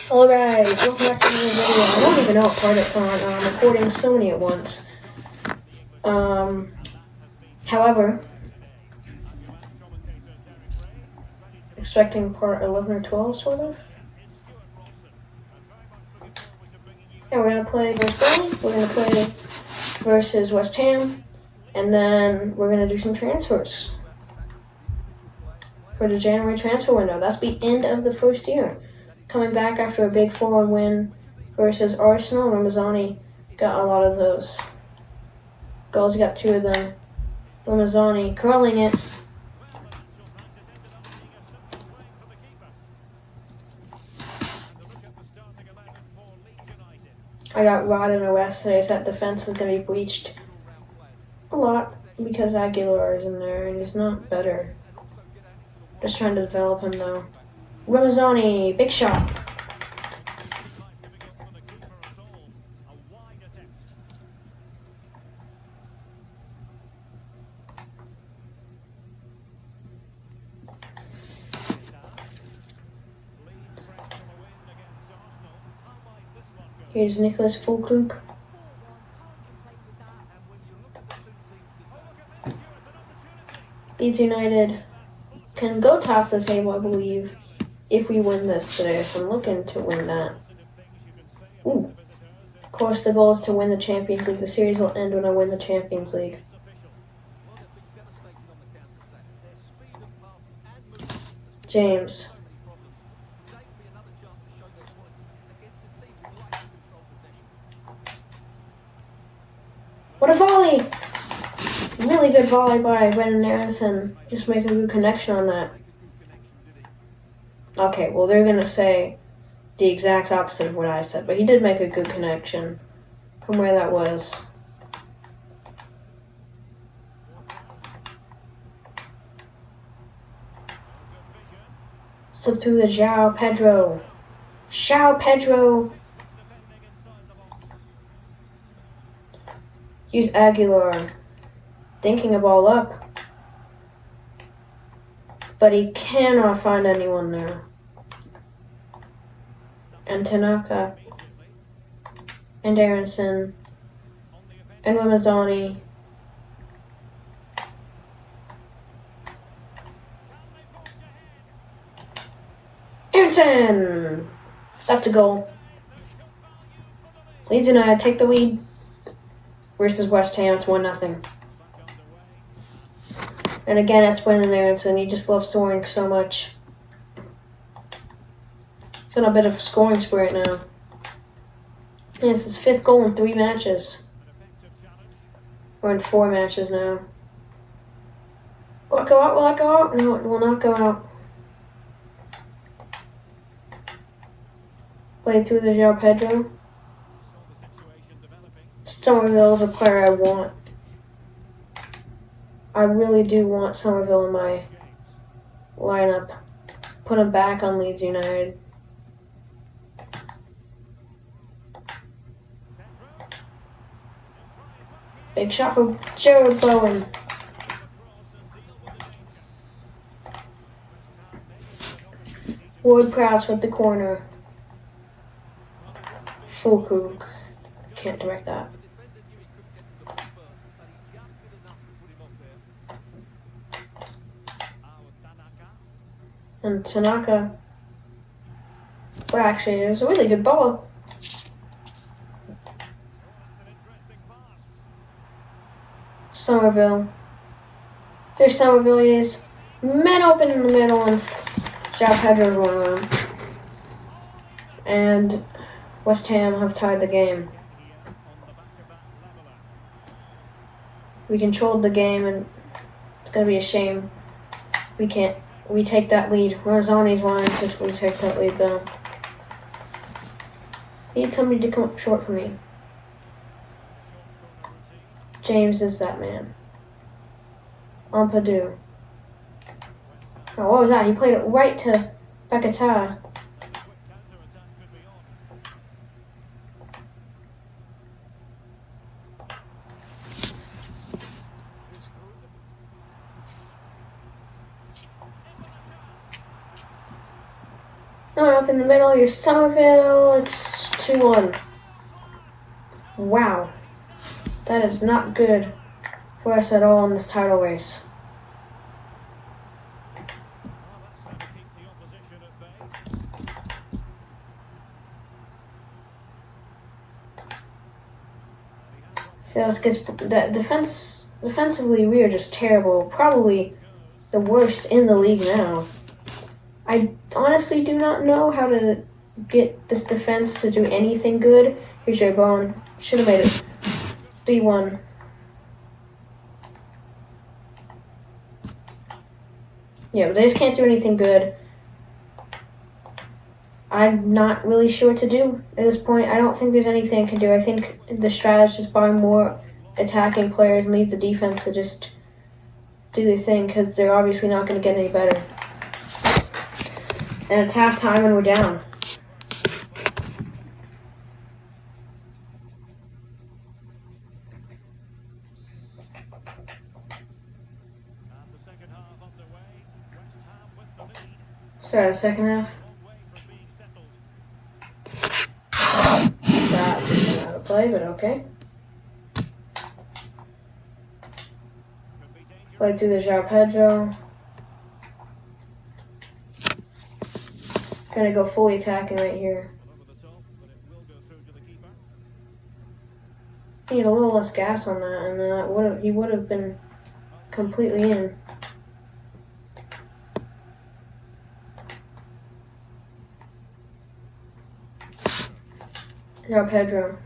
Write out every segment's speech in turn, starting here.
Hello guys, welcome back to another video. I don't even know what part it's on. I'm recording so many at once. However, expecting part 11 or 12, sort of. And we're going to play versus Burnley, we're going to play versus West Ham, and then we're going to do some transfers for the January transfer window. That's the end of the first year. Coming back after a big 4-1 win versus Arsenal, Ramazani got a lot of those goals. He got 2 of them. Ramazani curling it. I got Rod in the West today, so that defense is going to be breached a lot because Aguilar is in there and he's not better. Just trying to develop him though. Ramazani, big shot. Here's Nicholas Fulkrug. Leeds United can go top the table, I believe, if we win this today. So I'm looking to win that. Ooh. Of course, the goal is to win the Champions League. The series will end when I win the Champions League. James. What a volley! Really good volley by Brendan Harrison. Just make a good connection on that. Okay, well they're going to say the exact opposite of what I said, but he did make a good connection from where that was. Slip through the João Pedro. João Pedro. Use Aguilar. Dinking a ball up. But he cannot find anyone there. And Tanaka. And Aronson. And Ramazani. Aronson! That's a goal. Leeds United take the lead versus West Ham. It's 1-0. And again, it's Brendan Aronson. You just love scoring so much. He's on a bit of a scoring spree right now. And it's his 5th goal in 3 matches. Or in 4 matches now. Will it go out? Will it go out? No, it will not go out. Played through the João Pedro. Somerville is a player I want. I really do want Somerville in my lineup. Put him back on Leeds United. Big shot for Jared Bowen. Ward-Prowse with the corner. Fulkrug. Can't direct that. And Tanaka. Well, actually, it was a really good ball. Somerville. There's Somerville. He is men open in the middle, and João Pedro's one of them. And West Ham have tied the game. We controlled the game, and it's going to be a shame we take that lead. Ramazani's one if we take that lead, though. Need somebody to come up short for me. James is that man. Ampadu. Oh, what was that? He played it right to Bakata. No, in the middle, you're Somerville. It's 2-1. Wow. That is not good for us at all in this title race. That defensively, we are just terrible. Probably the worst in the league now. I honestly do not know how to get this defense to do anything good. Here's your bone. Should have made it 3-1. Yeah, but they just can't do anything good. I'm not really sure what to do at this point. I don't think there's anything I can do. I think the strategy is buying more attacking players and leaves the defense to just do their thing because they're obviously not going to get any better. And it's halftime and we're down. Start the second half. That is not a play, but okay. Play through the João Pedro. Gonna go fully attacking right here. Need a little less gas on that, and then he would have been completely in. João Pedro.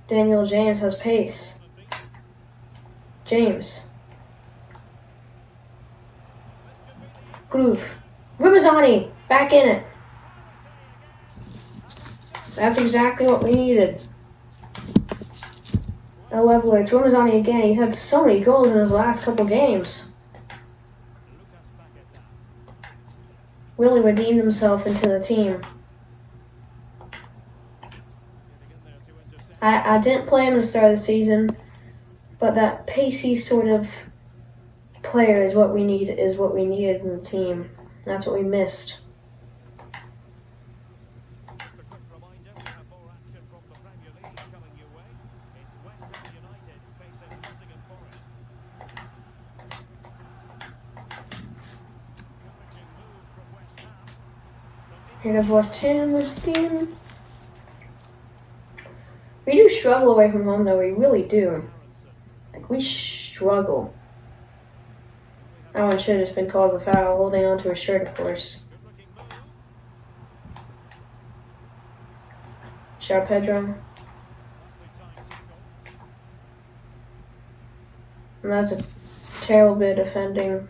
Daniel James has pace. James. Groove. Ramazani, back in it. That's exactly what we needed. A leveler. It's Ramazani again. He's had so many goals in his last couple games. Really redeemed himself into the team. I didn't play him at the start of the season, but that pacey sort of player is what we needed in the team. That's what we missed. Here goes West Ham again. We do struggle away from home, though. We really do. Like, we struggle. That one should have just been called a foul, holding on to his shirt, of course. João Pedro. And that's a terrible bit of defending.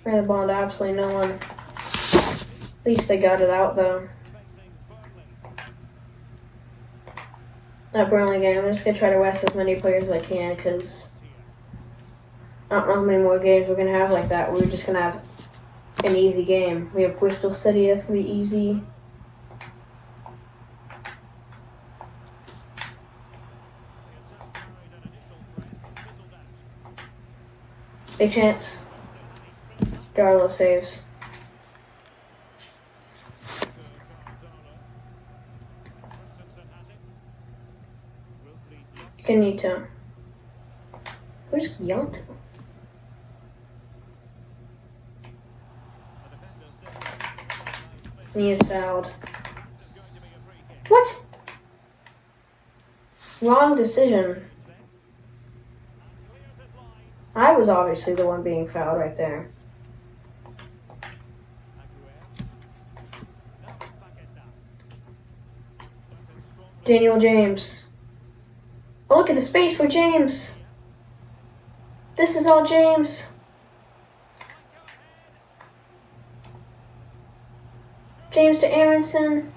Ran the ball to absolutely no one. At least they got it out, though. That Burnley game, I'm just going to try to rest as many players as I can, because I don't know how many more games we're going to have like that. We're just going to have an easy game. We have Bristol City, that's going to be easy. Big chance. Darlow saves. Kenita. Where's Yonto? He is fouled. What? Wrong decision. I was obviously the one being fouled right there. Daniel James. Oh, look at the space for James. This is all James. James to Aronson.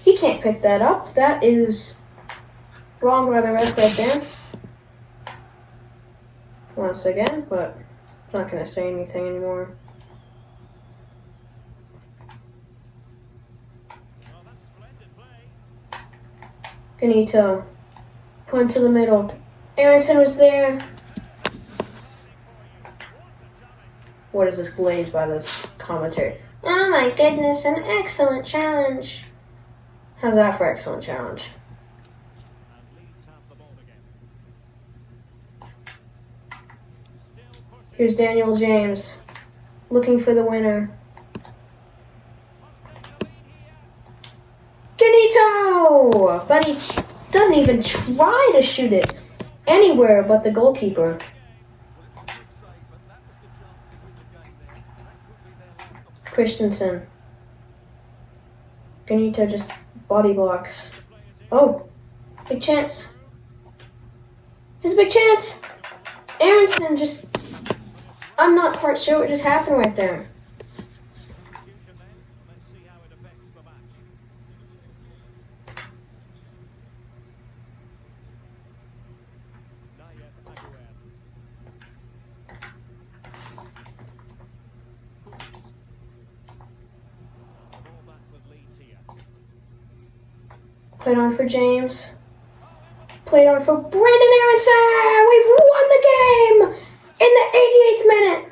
He can't pick that up. That is wrong by the ref right there. Once again, but I'm not going to say anything anymore. Ganito. Point to the middle. Aronson was there. What is this glaze by this commentary? Oh my goodness, an excellent challenge. How's that for excellent challenge? Here's Daniel James looking for the winner. Ganito! But he doesn't even try to shoot it anywhere but the goalkeeper. Christensen. Ganito just body blocks. Oh, big chance. Here's a big chance. Aronson just... I'm not quite sure what just happened right there. Played on for James. Played on for Brandon Aronson! We've won the game! In the 88th minute!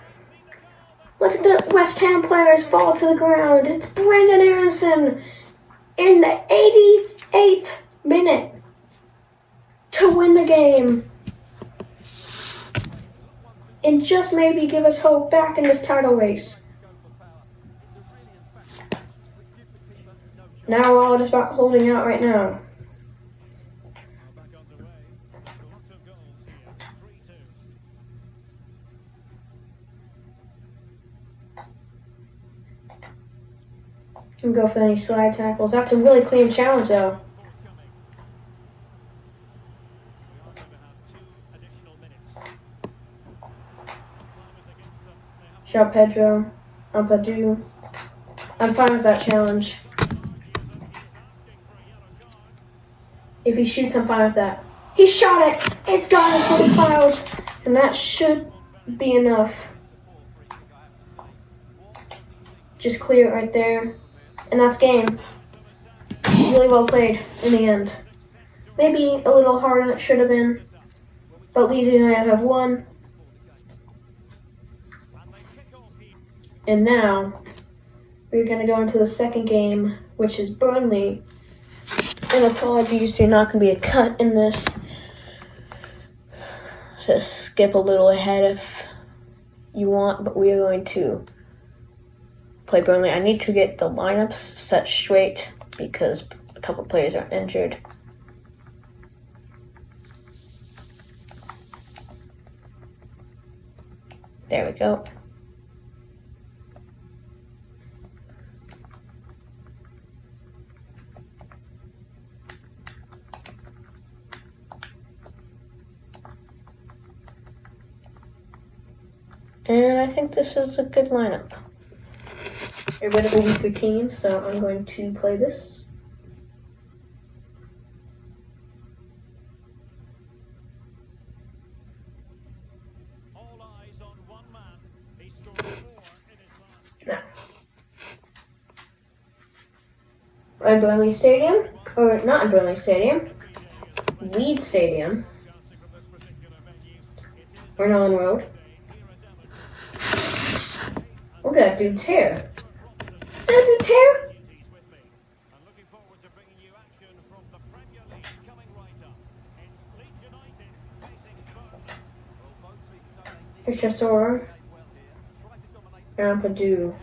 Look at the West Ham players fall to the ground. It's Brandon Aronson in the 88th minute to win the game. And just maybe give us hope back in this title race. Now we're all just about holding out right now. And go for any slide tackles. That's a really clean challenge though. Shout Pedro. Ampadu. I'm fine with that challenge. If he shoots, I'm fine with that. He shot it! It's gone into the clouds! And that should be enough. Just clear it right there. And that's game. Really well played in the end. Maybe a little harder than it should have been. But Leeds United have won. And now, we're going to go into the second game, which is Burnley. And apologies, there's not going to be a cut in this. Just skip a little ahead if you want, but we are going to play Burnley. I need to get the lineups set straight because a couple players are injured. There we go. And I think this is a good lineup. Get rid of a weaker team, so I'm going to play this. All eyes on one man. He scored 4 in his last. Now, at Burnley Stadium, or not at Burnley Stadium, Leeds Stadium, or Nolan Road. Look at that dude's hair. Is that dude's hair? Here's Chessor. Ampadu.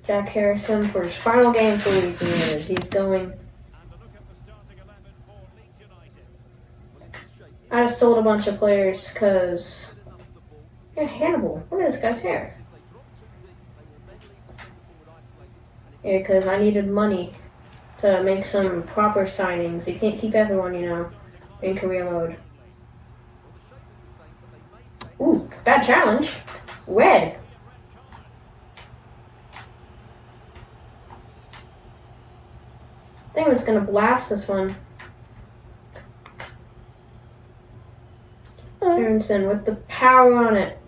Jack Harrison for his final game for Leeds United. He's going. I just sold a bunch of players because. Yeah, Hannibal. Look at this guy's hair. Yeah, because I needed money to make some proper signings. You can't keep everyone, you know, in career mode. Ooh, bad challenge. Red. I think it's going to blast this one. Aronson with the power on it.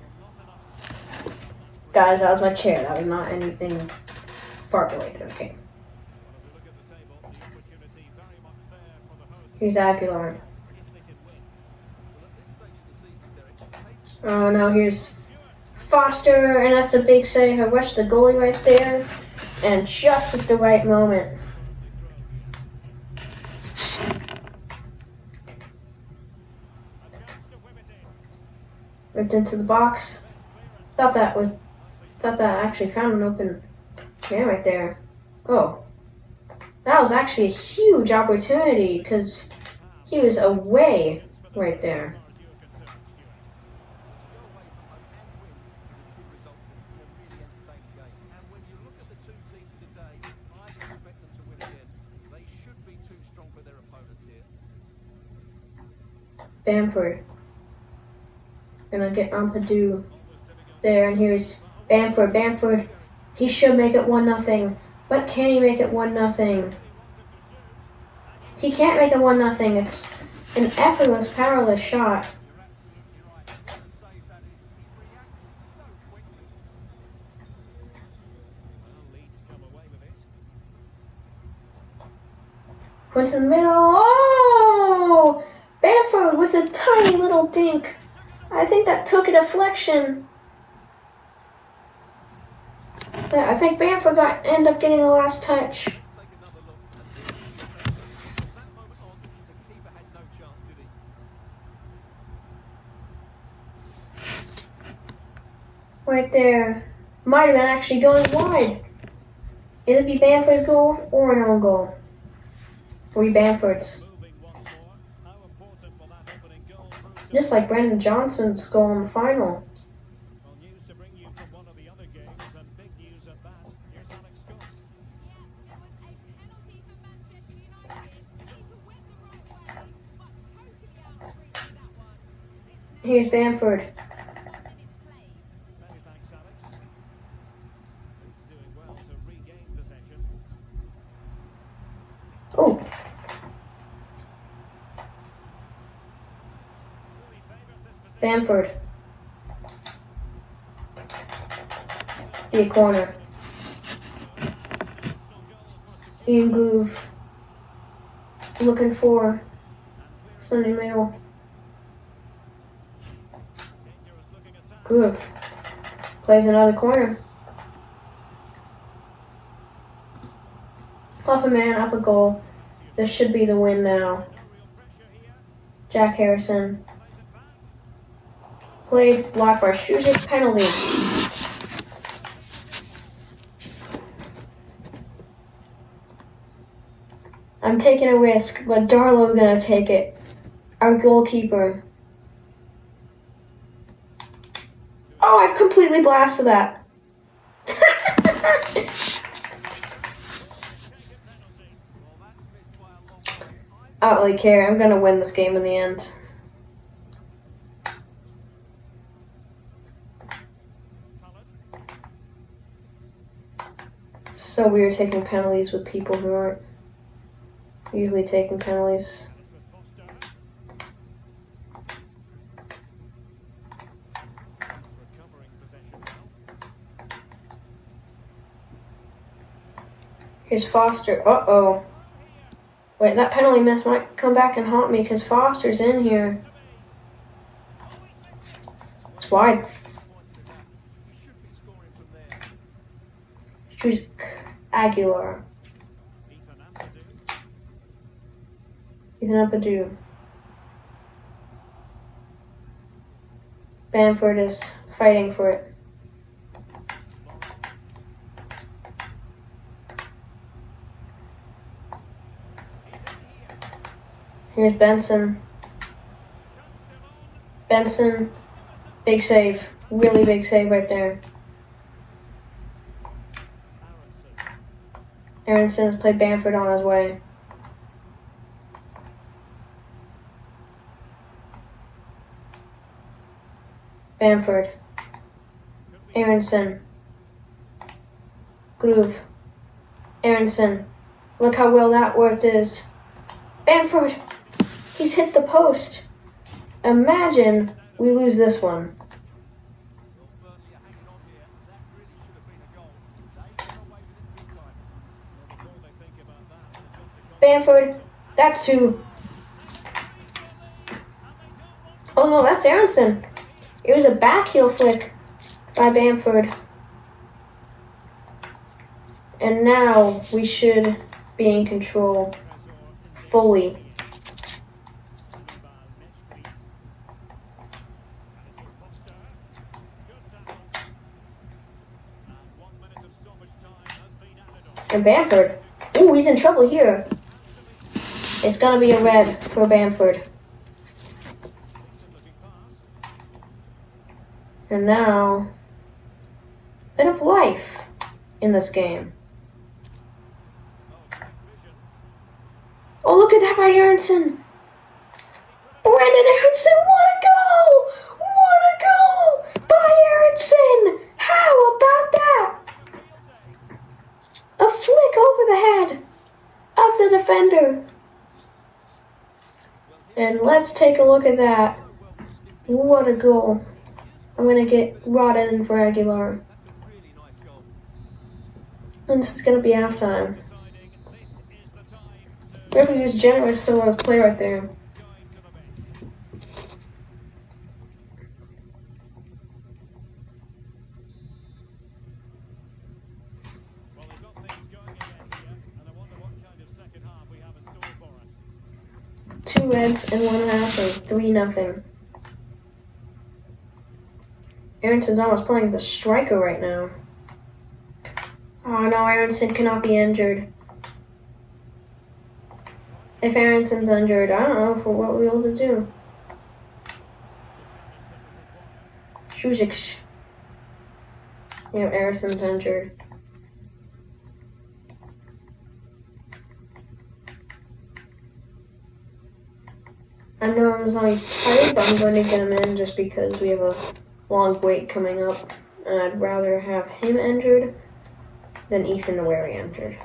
Guys, that was my chair. That was not anything fart related, okay. Here's Aguilar. Oh, now here's Foster, and that's a big save. I rushed the goalie right there, and just at the right moment. Ripped into the box. Thought that I actually found an open man right there. Oh, that was actually a huge opportunity because he was away right there. Bamford. Gonna get Ampadu there, and here's Bamford. Bamford, he should make it 1-0, but can he make it 1-0? He can't make it 1-0. It's an effortless, powerless shot. Points in the middle. Oh! Bamford with a tiny little dink. I think that took a deflection. Yeah, I think Bamford ended up getting the last touch. Right there. Might have been actually going wide. It'll be Bamford's goal or an own goal. Or be Bamford's. Just like Brendan Johnson's goal in the final. Here's Bamford. Oh. Bamford. Be a corner. Ian Groove. Looking for Sunday middle. Groove. Plays another corner. Up a man, up a goal. This should be the win now. Jack Harrison. Played, blocked by Shuzik, penalty. I'm taking a risk, but Darlow's gonna take it. Our goalkeeper. Oh, I've completely blasted that. I don't really care. I'm gonna win this game in the end. So weird taking penalties with people who aren't usually taking penalties. Here's Foster. Uh-oh. Wait, that penalty miss might come back and haunt me because Foster's in here. It's wide. Choose Aguilar. Ethan Ampadu. Bamford is fighting for it. Here's Benson. Benson, big save. Really big save right there. Aronson has played Bamford on his way. Bamford. Aronson. Groove. Aronson. Look how well that worked is. Bamford! He's hit the post. Imagine we lose this one. Bamford, that's two. Oh no, that's Aronson. It was a back heel flick by Bamford. And now we should be in control fully. And Bamford. Ooh, he's in trouble here. It's going to be a red for Bamford. And now, bit of life in this game. Oh, look at that by Aronson. Brandon Aronson, what a goal! What a goal by Aronson! How about that? A flick over the head of the defender. And let's take a look at that. What a goal. I'm going to get Rodden in for Aguilar. And this is going to be halftime. Referee was generous to let us play right there. Two reds and 1.5 and 3-0. Aronson's almost playing the striker right now. Oh no, Aronson cannot be injured. If Aronson's injured, I don't know for what we'll be able to do. Shuzik. Yeah, Aronson's injured. I know Amazoni's tired, but I'm going to get him in just because we have a long wait coming up. And I'd rather have him injured than Ethan Nweri injured.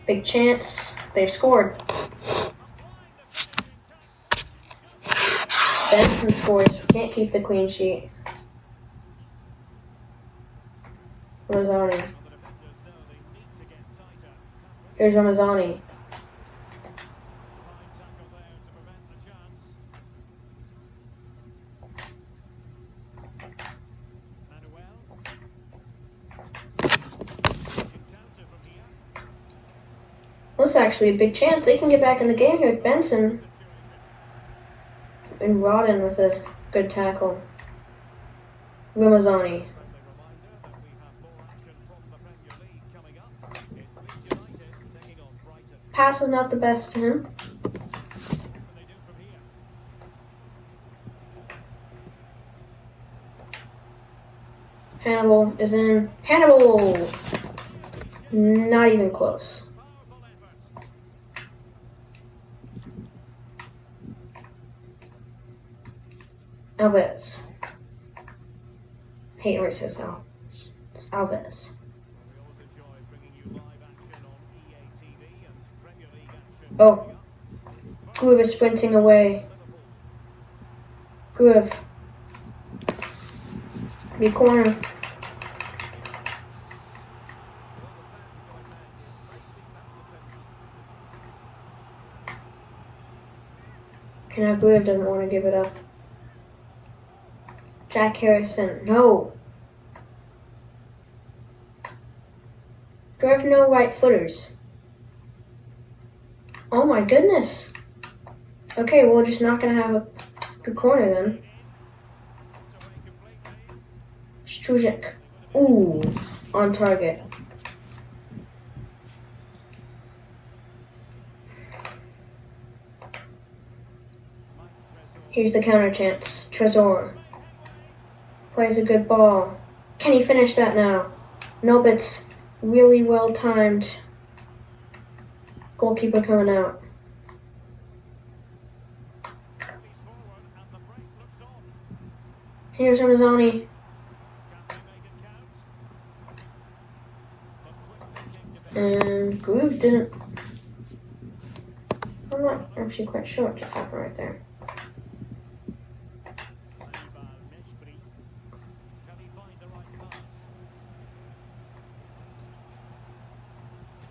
Big chance. They've scored. Benson scores. Can't keep the clean sheet. Ramazani. Here's Ramazani. This is actually a big chance. They can get back in the game here with Benson. And Rodden with a good tackle. Ramazani. Pass is not the best to him. Hannibal is in. Hannibal! Not even close. Alves. Hey, where it says Al. It's Alves. Oh. Groove is sprinting away. Groove. Be corner. Now Groove doesn't want to give it up. Jack Harrison, no. Do I have no right footers? Oh my goodness. Okay, well, we're just not going to have a good corner then. Strujic. Ooh, on target. Here's the counter chance. Trezor. Plays a good ball. Can he finish that now? Nope, it's really well timed. Goalkeeper coming out. Here's Ramazani. And Groove didn't. I'm not actually quite sure what just happened right there.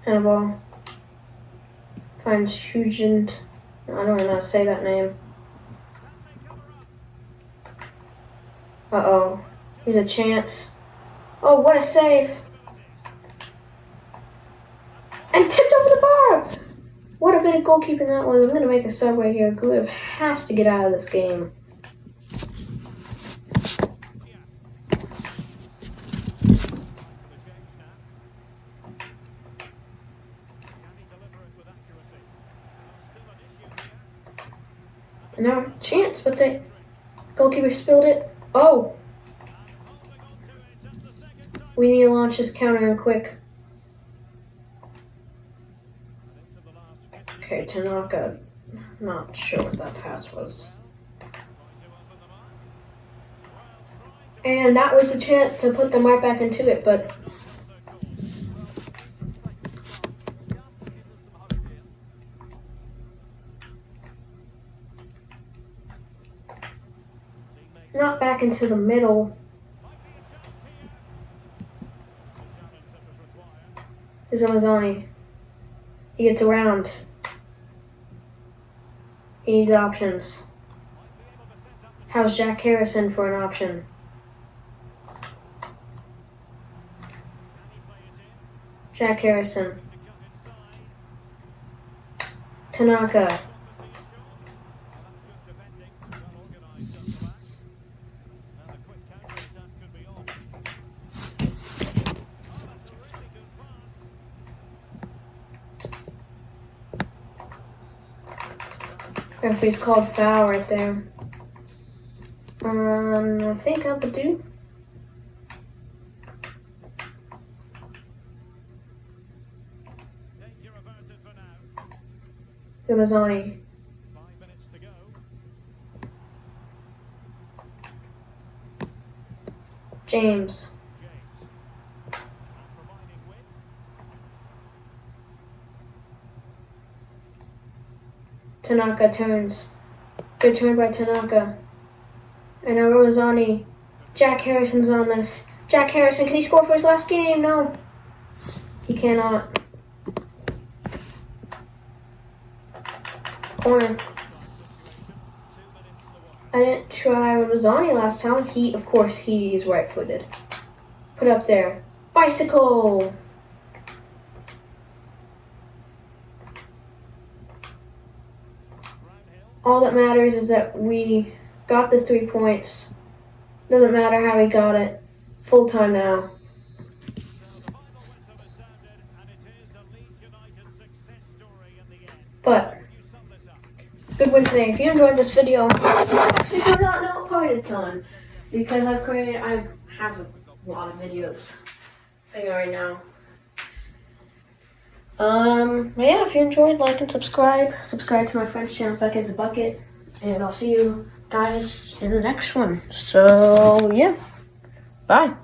Hannibal finds Hugent. I don't know how to say that name. Uh-oh. Here's a chance. Oh, what a save. And tipped over the bar! What a bit of goalkeeping that was. I'm going to make a sub right here. Gulev has to get out of this game. No chance, but the goalkeeper spilled it. Oh! We need to launch this counter in quick. Okay, Tanaka. Not sure what that pass was. And that was a chance to put them right back into it, but not back into the middle. Here's Ramazani. He gets around. He needs options. How's Jack Harrison for an option? Jack Harrison. Tanaka. Referee's called foul right there. I think I'm a dude. Ramazani. James. Tanaka turns. Good turn by Tanaka. And now Ramazani. Jack Harrison's on this. Jack Harrison, can he score for his last game? No. He cannot. Corner. I didn't try Ramazani last time. Of course, he's right-footed. Put up there. Bicycle! All that matters is that we got the 3 points. Doesn't matter how we got it. Full time now. But good win today. If you enjoyed this video, I actually do not know what part it's on because I have a lot of videos thing right now. But yeah, if you enjoyed, like and subscribe. Subscribe to my friend's channel, Bucket's Bucket, and I'll see you guys in the next one. So yeah, bye.